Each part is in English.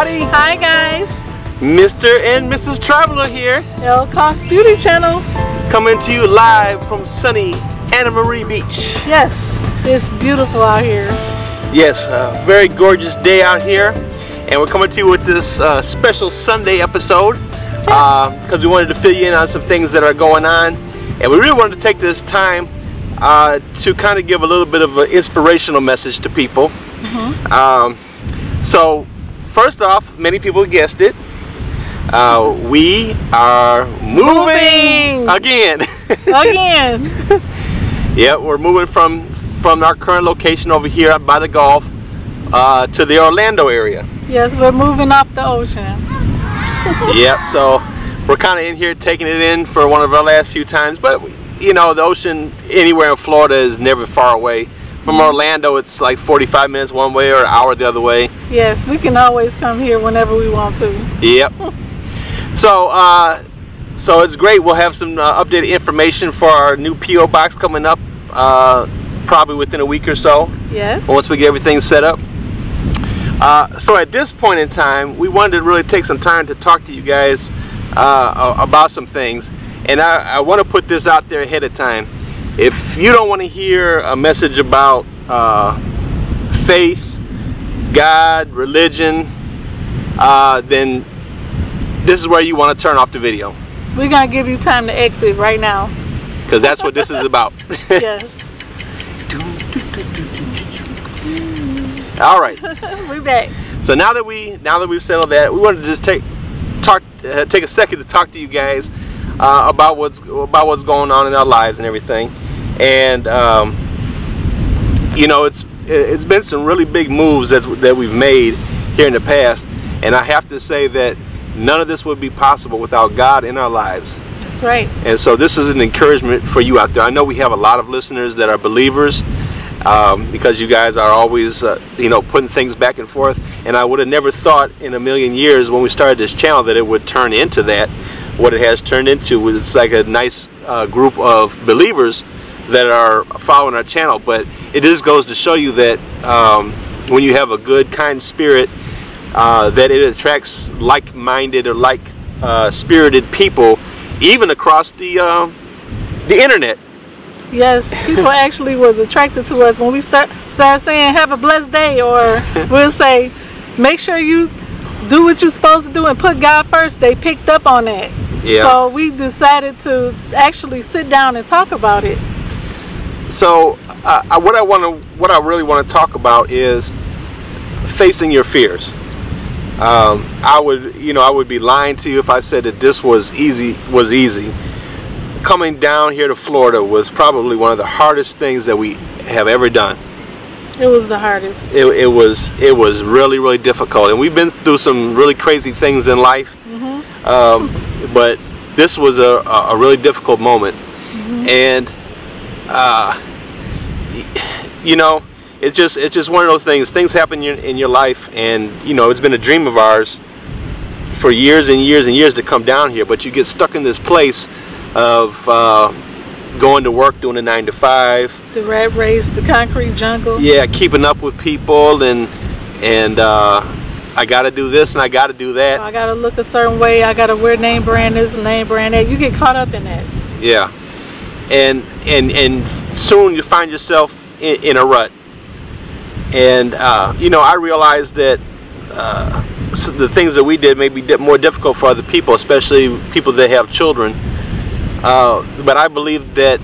everybody. Hi guys. Mr. and Mrs. Traveler here. Cost Beauty Channel. Coming to you live from sunny Anna Marie Beach. Yes, it's beautiful out here. Yes, a very gorgeous day out here. And we're coming to you with this special Sunday episode. Because we wanted to fill you in on some things that are going on. And we really wanted to take this time to kind of give a little bit of an inspirational message to people. So first off, many people guessed it. We are moving again. Yeah, we're moving from our current location over here up by the Gulf to the Orlando area. Yes, we're moving off the ocean. Yep, so we're kind of in here taking it in for one of our last few times, but you know, the ocean anywhere in Florida is never far away. From Orlando, it's like 45 minutes one way or an hour the other way. Yes, we can always come here whenever we want to. Yep. So it's great. We'll have some updated information for our new P.O. box coming up probably within a week or so. Yes. Once we get everything set up. So at this point in time, we wanted to really take some time to talk to you guys about some things. And I want to put this out there ahead of time. If you don't want to hear a message about faith, God, religion, then this is where you want to turn off the video. We're going to give you time to exit right now. Because that's what this is about. Yes. All right. We're back. So now that we've settled that, we wanted to just take a second to talk to you guys about what's going on in our lives and everything. And you know, it's been some really big moves that we've made here in the past, and I have to say that none of this would be possible without God in our lives. That's right. And so this is an encouragement for you out there. I know we have a lot of listeners that are believers, because you guys are always you know, putting things back and forth, and I would have never thought in a million years when we started this channel that it would turn into that. What it has turned into, it's like a nice group of believers that are following our channel. But it just goes to show you that when you have a good, kind spirit, that it attracts like-minded or like-spirited people, even across the internet. Yes, people actually was attracted to us when we start saying have a blessed day, or we'll say make sure you do what you're supposed to do and put God first. They picked up on that. Yeah. So we decided to actually sit down and talk about it. So what I really want to talk about is facing your fears. I would be lying to you if I said that this was easy. Coming down here to Florida was probably one of the hardest things that we have ever done. It was the hardest. It was really, really difficult, and we've been through some really crazy things in life. But this was a really difficult moment. And you know, it's just one of those things. Things happen in your life, and you know, it's been a dream of ours for years and years and years to come down here. But you get stuck in this place of going to work, doing a 9-to-5. The rat race, the concrete jungle. Yeah, keeping up with people, and I got to do this and I got to do that. I got to look a certain way. I got to wear name brand this and name brand that. You get caught up in that. Yeah, and soon you find yourself in a rut. And you know, I realized that the things that we did may be more difficult for other people, especially people that have children. But I believe that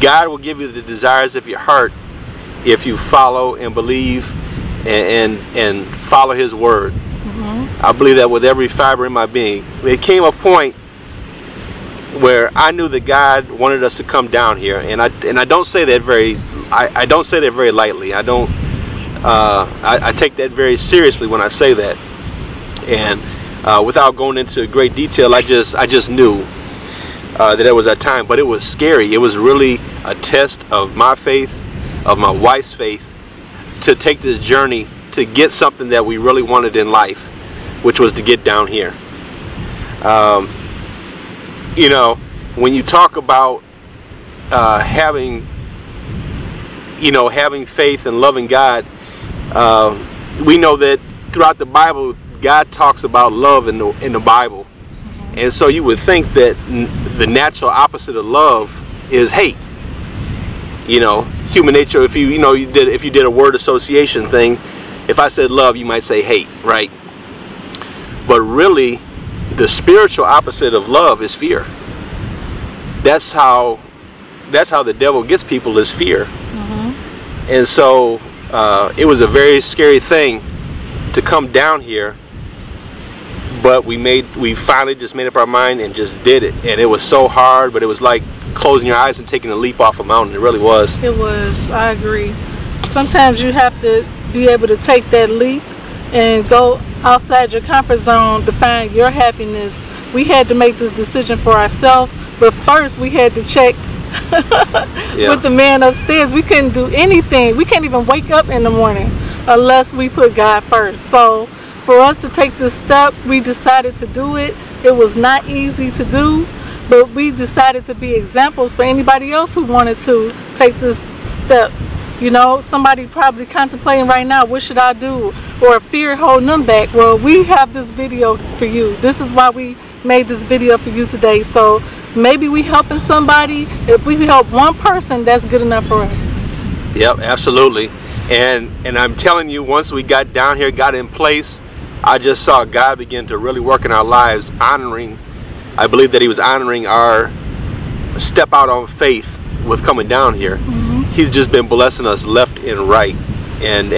God will give you the desires of your heart if you follow and believe and follow His word. I believe that with every fiber in my being. It came a point where I knew that God wanted us to come down here, and I don't say that very lightly. I take that very seriously when I say that. And without going into great detail, I just knew that it was that time. But it was scary. It was really a test of my faith, of my wife's faith, to take this journey to get something that we really wanted in life, which was to get down here. You know, when you talk about having faith and loving God, we know that throughout the Bible, God talks about love in the Bible. And so you would think that the natural opposite of love is hate. You know, human nature, if you did a word association thing, if I said love, you might say hate, right? But really, the spiritual opposite of love is fear. That's how the devil gets people, is fear. And so it was a very scary thing to come down here, but we finally just made up our mind and just did it. And it was so hard, but it was like closing your eyes and taking a leap off a mountain. It really was. It was. I agree. Sometimes you have to be able to take that leap and go outside your comfort zone to find your happiness. We had to make this decision for ourselves, but first we had to check with the man upstairs. We couldn't do anything. We can't even wake up in the morning unless we put God first. So for us to take this step, we decided to do it. It was not easy to do, but we decided to be examples for anybody else who wanted to take this step. You know, somebody probably contemplating right now, what should I do? Or fear holding them back. Well, we have this video for you. This is why we made this video for you today. So maybe we helping somebody. If we help one person, that's good enough for us. Yep, absolutely. And I'm telling you, once we got down here, got in place, I just saw God begin to really work in our lives, honoring, I believe that he was honoring our step out on faith with coming down here. He's just been blessing us left and right. And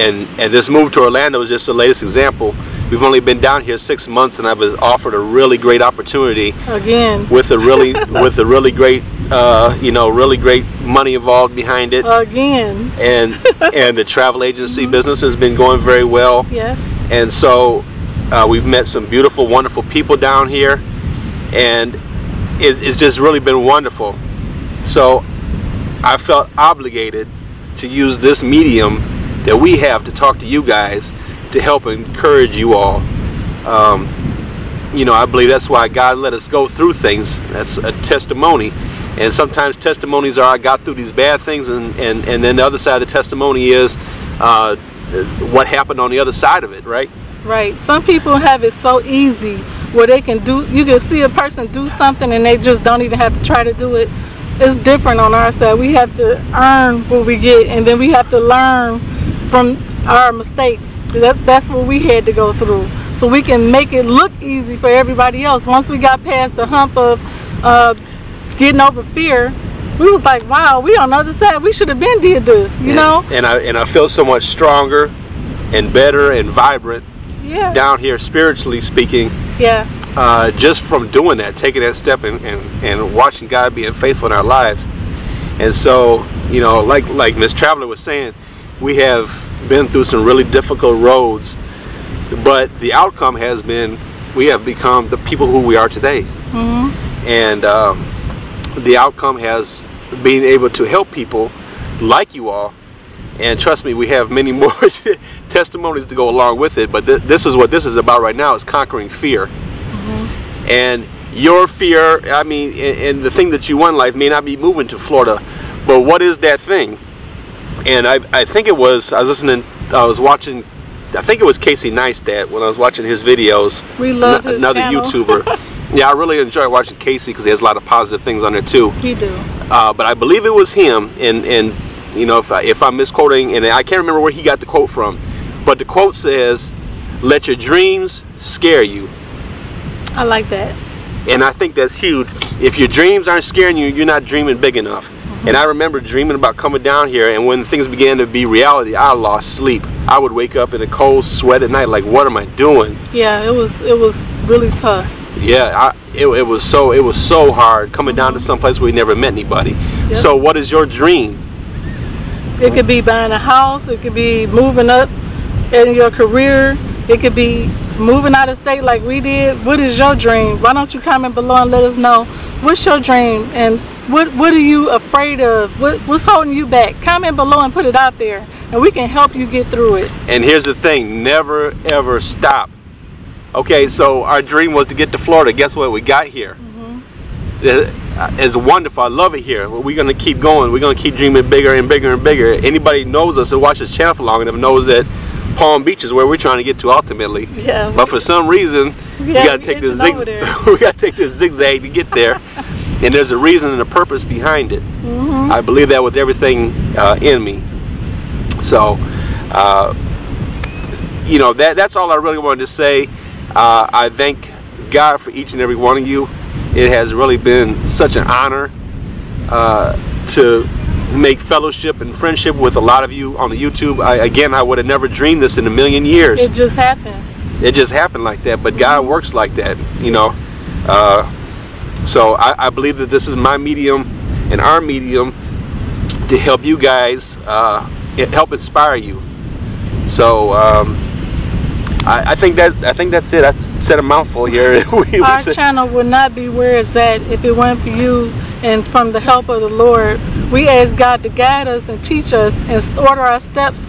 this move to Orlando is just the latest example. We've only been down here 6 months, and I was offered a really great opportunity again with a really great really great money involved behind it again. And the travel agency business has been going very well. Yes. And so we've met some beautiful, wonderful people down here, and it's just really been wonderful. So I felt obligated to use this medium that we have to talk to you guys, to help encourage you all. I believe that's why God let us go through things. That's a testimony. And sometimes testimonies are, I got through these bad things, and then the other side of the testimony is what happened on the other side of it, right? Right. Some people have it so easy where they can do, you can see a person do something and they just don't even have to try to do it. It's different on our side. We have to earn what we get, and then we have to learn from our mistakes. That's what we had to go through, so we can make it look easy for everybody else. Once we got past the hump of getting over fear, we was like, wow, we on the other side. We should have been did this, you know. And I feel so much stronger and better and vibrant down here, spiritually speaking. Yeah. Just from doing that, taking that step and watching God being faithful in our lives. And so, like Miss Traveler was saying, we have been through some really difficult roads, but the outcome has been, we have become the people who we are today. And the outcome has been able to help people like you all. And trust me, we have many more testimonies to go along with it, but this is what this is about right now, is conquering fear. And your fear, I mean, and the thing that you want in life may not be moving to Florida, but what is that thing? And I think it was, I was watching, I think it was Casey Neistat when I was watching his videos. We love his another channel. YouTuber. Yeah, I really enjoy watching Casey because he has a lot of positive things on there too. He do. But I believe it was him, and if I'm misquoting, and I can't remember where he got the quote from, but the quote says, "Let your dreams scare you." I like that. And I think that's huge. If your dreams aren't scaring you, you're not dreaming big enough. And I remember dreaming about coming down here, and when things began to be reality, I lost sleep. I would wake up in a cold sweat at night, like, what am I doing? Yeah, it was really tough. Yeah, it was so hard coming down to some place where we never met anybody. Yep. So what is your dream? It could be buying a house, it could be moving up in your career, it could be moving out of state like we did. What is your dream? Why don't you comment below and let us know what's your dream, and what are you afraid of? What's holding you back? Comment below and put it out there, and we can help you get through it. And here's the thing, never ever stop. Okay, so our dream was to get to Florida. Guess what? We got here. It's wonderful. I love it here. We're going to keep going. We're going to keep dreaming bigger and bigger and bigger. Anybody knows us and watches this channel for long enough knows that Palm Beach is where we're trying to get to ultimately. Yeah. But for some reason, we got to take this we got to take this zigzag to get there, and there's a reason and a purpose behind it. I believe that with everything in me. So, you know, that's all I really wanted to say. I thank God for each and every one of you. It has really been such an honor to make fellowship and friendship with a lot of you on the YouTube. I would have never dreamed this in a million years. It just happened. It just happened like that, but God works like that, you know. So I believe that this is my medium and our medium to help you guys, help inspire you. So I think that's it. I said a mouthful here. Our channel would not be where it's at if it weren't for you and from the help of the Lord. We ask God to guide us and teach us and order our steps.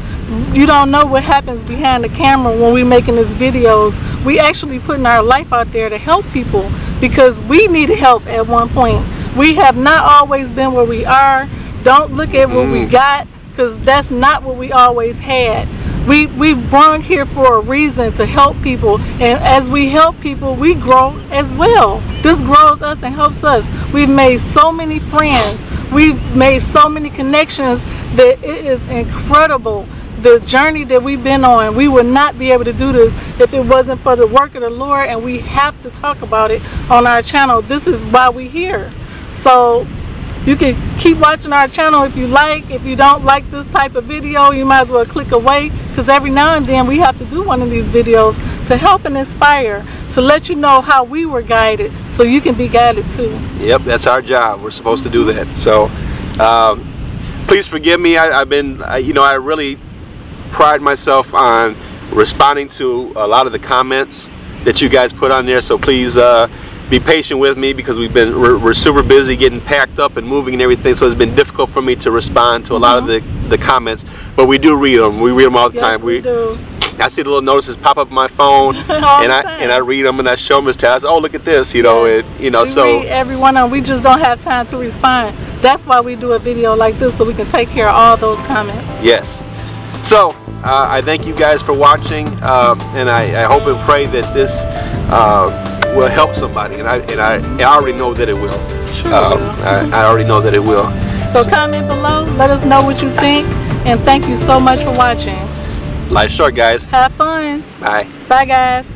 You don't know what happens behind the camera when we're making these videos. We actually putting our life out there to help people because we needed help at one point. We have not always been where we are. Don't look at what we got, because that's not what we always had. We've brought here for a reason, to help people, and as we help people, we grow as well. This grows us and helps us. We've made so many friends. We've made so many connections that it is incredible. The journey that we've been on, we would not be able to do this if it wasn't for the work of the Lord, and we have to talk about it on our channel. This is why we're here. So you can keep watching our channel if you like. If you don't like this type of video, you might as well click away, because every now and then we have to do one of these videos to help and inspire, to let you know how we were guided, so you can be guided too. Yep, that's our job. We're supposed to do that. So please forgive me. I've been, you know, I really pride myself on responding to a lot of the comments that you guys put on there. So please be patient with me, because we're super busy getting packed up and moving and everything, so it's been difficult for me to respond to a lot of the comments, but we do read them. We read them all the time. We do. I see the little notices pop up on my phone and I read them and I show them to us. Oh, look at this, you know. Yes. You know, so read every one of them. We just don't have time to respond. That's why we do a video like this, so we can take care of all those comments. Yes. So I thank you guys for watching, and I hope and pray that this will help somebody, and I already know that it will. Sure I already know that it will. So comment below, let us know what you think, and thank you so much for watching. Life's short, guys. Have fun. Bye. Bye, guys.